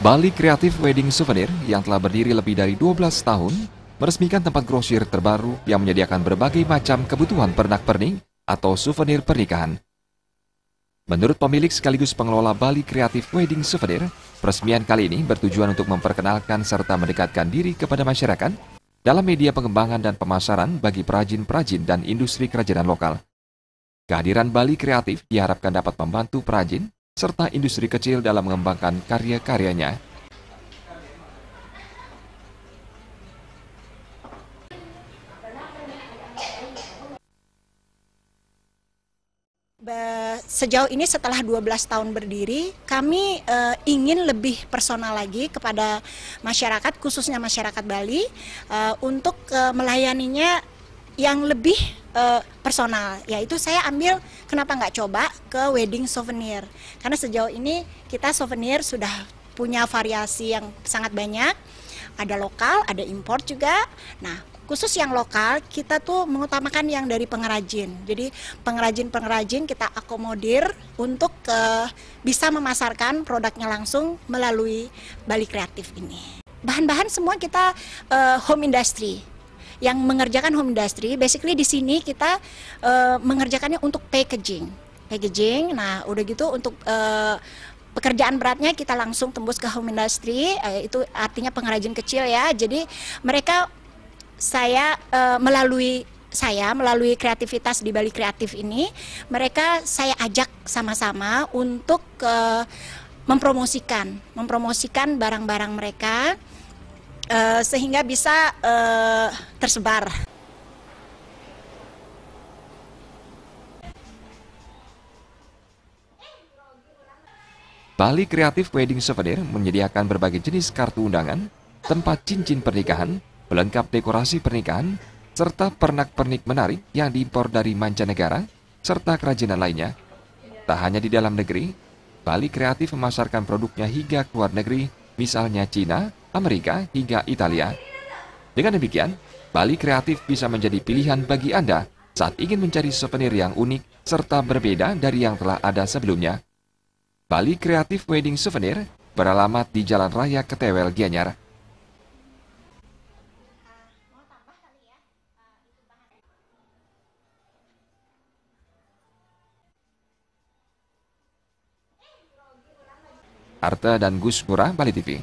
Bali Creative Wedding Souvenir yang telah berdiri lebih dari 12 tahun meresmikan tempat grosir terbaru yang menyediakan berbagai macam kebutuhan pernak-pernik atau souvenir pernikahan. Menurut pemilik sekaligus pengelola Bali Creative Wedding Souvenir, peresmian kali ini bertujuan untuk memperkenalkan serta mendekatkan diri kepada masyarakat dalam media pengembangan dan pemasaran bagi perajin-perajin dan industri kerajinan lokal. Kehadiran Bali Kreatif diharapkan dapat membantu perajin serta industri kecil dalam mengembangkan karya-karyanya. Sejauh ini setelah 12 tahun berdiri, kami ingin lebih personal lagi kepada masyarakat, khususnya masyarakat Bali, untuk melayaninya yang lebih personal. Yaitu saya ambil, kenapa nggak coba ke wedding souvenir. Karena sejauh ini kita souvenir sudah punya variasi yang sangat banyak, ada lokal, ada impor juga. Nah, khusus yang lokal, kita tuh mengutamakan yang dari pengrajin. Jadi pengrajin-pengrajin kita akomodir untuk bisa memasarkan produknya langsung melalui Bali Kreatif ini. Bahan-bahan semua kita home industry. Yang mengerjakan home industry, basically di sini kita mengerjakannya untuk packaging. Nah udah gitu untuk pekerjaan beratnya kita langsung tembus ke home industry, itu artinya pengrajin kecil ya. Jadi mereka melalui kreativitas di Bali Kreatif ini, mereka saya ajak sama-sama untuk mempromosikan barang-barang mereka sehingga bisa tersebar. Bali Creative Wedding Souvenir menyediakan berbagai jenis kartu undangan, tempat cincin pernikahan, pelengkap dekorasi pernikahan, serta pernak-pernik menarik yang diimpor dari mancanegara, serta kerajinan lainnya. Tak hanya di dalam negeri, Bali Kreatif memasarkan produknya hingga ke luar negeri, misalnya Cina, Amerika, hingga Italia. Dengan demikian, Bali Kreatif bisa menjadi pilihan bagi Anda saat ingin mencari souvenir yang unik serta berbeda dari yang telah ada sebelumnya. Bali Kreatif Wedding Souvenir beralamat di Jalan Raya Ketewel, Gianyar. Arta dan Gus Murah, Bali TV.